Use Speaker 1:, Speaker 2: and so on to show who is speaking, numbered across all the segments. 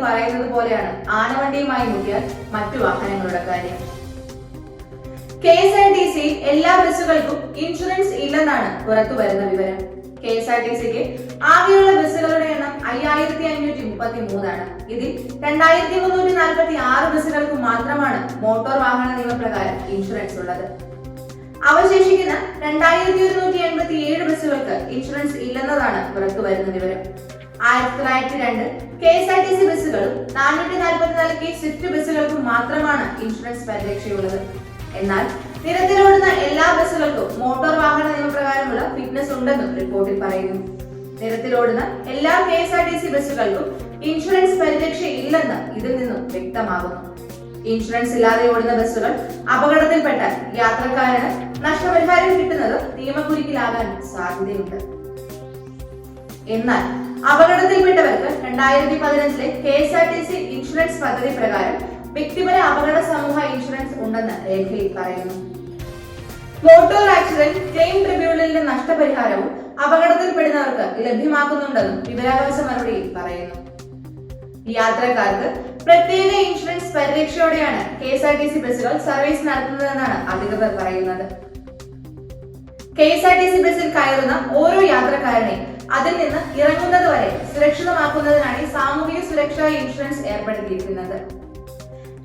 Speaker 1: പറയുന്നത് പോലെയാണ് ആനവണ്ടിയുമായി മുട്ടിയാൽ മറ്റു വാഹനങ്ങളുടെ കാര്യം. KSRTC എല്ലാ ബസ്സുകൾക്കും ഇൻഷുറൻസ് ഇല്ലെന്നാണ് പുറത്തുവരുന്ന വിവരം. KSRTCക്ക് ആകെയുള്ള ബസ്സുകളുടെ എണ്ണം 5533 ആണ്. ഇതിൽ 2346 ബസ്സുകൾക്ക് മാത്രമാണ് മോട്ടോർ വാഹന നിയമപ്രകാരം ഇൻഷുറൻസ് ഉള്ളത്. അവശേഷിക്കുന്ന 2187 ബസ്സുകൾക്ക് ഇൻഷുറൻസ് ഇല്ലെന്നതാണ് പുറത്തുവരുന്ന വിവരം. 1902 KSRTC ബസ്സുകളും 444 സ്വിഫ്റ്റ് ബസ്സുകൾക്കും മാത്രമാണ് ഇൻഷുറൻസ് പരിരക്ഷയുള്ളത്. എന്നാൽ നിരത്തിലോടുന്ന എല്ലാ ബസ്സുകൾക്കും മോട്ടോർ വാഹന നിയമപ്രകാരമുള്ള ഫിറ്റ്നസ് ഉണ്ടെന്നും റിപ്പോർട്ടിൽ പറയുന്നു. നിരത്തിലോടുന്ന എല്ലാ KSRTC ബസ്സുകൾക്കും ഇൻഷുറൻസ് പരിരക്ഷ ഇല്ലെന്ന് ഇതിൽ നിന്നും വ്യക്തമാകുന്നു. ഇൻഷുറൻസ് ഇല്ലാതെ ഓടുന്ന ബസ്സുകൾ അപകടത്തിൽപ്പെട്ടാൽ യാത്രക്കാരന് നഷ്ടപരിഹാരം കിട്ടുന്നത് നിയമക്കുരുക്കിലാകാൻ സാധ്യതയുണ്ട്. എന്നാൽ അപകടത്തിൽപ്പെട്ടവർക്ക് 2015 KSRTC ഇൻഷുറൻസ് പദ്ധതി പ്രകാരം വ്യക്തിപര അപകട സമൂഹ ഇൻഷുറൻസ് ഉണ്ടെന്ന് രേഖയിൽ പറയുന്നു. മോട്ടോർ ആക്സിഡന്റ് ക്ലെയിം ട്രിബ്യൂണലിന്റെ നഷ്ടപരിഹാരവും അപകടത്തിൽപ്പെടുന്നവർക്ക് ലഭ്യമാക്കുന്നുണ്ടെന്നും വിവരാവകാശ മറുപടിയിൽ പറയുന്നു. യാത്രക്കാർക്ക് പ്രത്യേക ഇൻഷുറൻസ് പരിരക്ഷയോടെയാണ് KSRTC ബസ്സുകൾ സർവീസ് നടത്തുന്നതെന്നാണ് അധികൃതർ പറയുന്നത്. KSRTC ബസ്സിൽ കയറുന്ന ഓരോ യാത്രക്കാരനെയും അതിൽ നിന്ന് ഇറങ്ങുന്നത് വരെ സുരക്ഷിതമാക്കുന്നതിനാണ് സാമൂഹിക സുരക്ഷാ ഇൻഷുറൻസ് ഏർപ്പെടുത്തിയിരിക്കുന്നത്.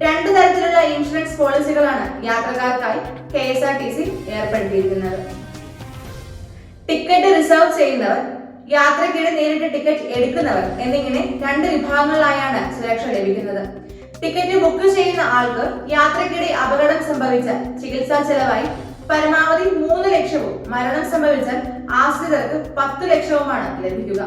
Speaker 1: 2 തരത്തിലുള്ള ഇൻഷുറൻസ് പോളിസികളാണ് യാത്രക്കാർക്കായി KSRTC ഏർപ്പെടുത്തിയിരിക്കുന്നത്. ടിക്കറ്റ് റിസർവ് ചെയ്യുന്നവർ, യാത്രക്കിടെ നേരിട്ട് ടിക്കറ്റ് എടുക്കുന്നവർ എന്നിങ്ങനെ 2 വിഭാഗങ്ങളിലായാണ് സുരക്ഷ ലഭിക്കുന്നത്. ടിക്കറ്റ് ബുക്ക് ചെയ്യുന്ന ആൾക്ക് യാത്രക്കിടെ അപകടം സംഭവിച്ച ചികിത്സാ ചെലവായി പരമാവധി 3 ലക്ഷവും മരണം സംഭവിച്ചാൽ ആശ്രിതർക്ക് 10 ലക്ഷവുമാണ് ലഭിക്കുക.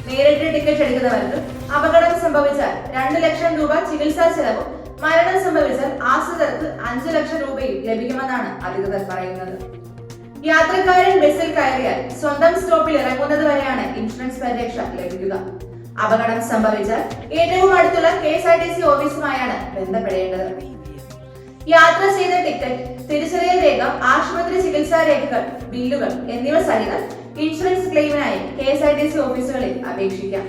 Speaker 1: നേരിട്ട് ടിക്കറ്റ് എടുക്കുന്നവർക്ക് അപകടം സംഭവിച്ചാൽ 2 ലക്ഷം രൂപ ചികിത്സാ ചെലവും മരണം സംഭവിച്ചാൽ ആശ്രിതർക്ക് 5 ലക്ഷം രൂപയും ലഭിക്കുമെന്നാണ് അധികൃതർ പറയുന്നത്. യാത്രക്കാരൻ ബസ്സിൽ കയറിയാൽ സ്വന്തം സ്റ്റോപ്പിൽ ഇറങ്ങുന്നത് വരെയാണ് ഇൻഷുറൻസ് പരിരക്ഷ ലഭിക്കുക. അപകടം സംഭവിച്ചാൽ ഏറ്റവും അടുത്തുള്ള KSRTC ഓഫീസുമായാണ് ബന്ധപ്പെടേണ്ടത്. യാത്ര ചെയ്ത ടിക്കറ്റ്, തിരിച്ചറിയൽ രേഖ, ആശുപത്രി ചികിത്സാ രേഖകൾ, ബില്ലുകൾ എന്നിവ സഹിതം ഇൻഷുറൻസ് ക്ലെയിമിനായി KSRTC ഓഫീസുകളിൽ അപേക്ഷിക്കാം.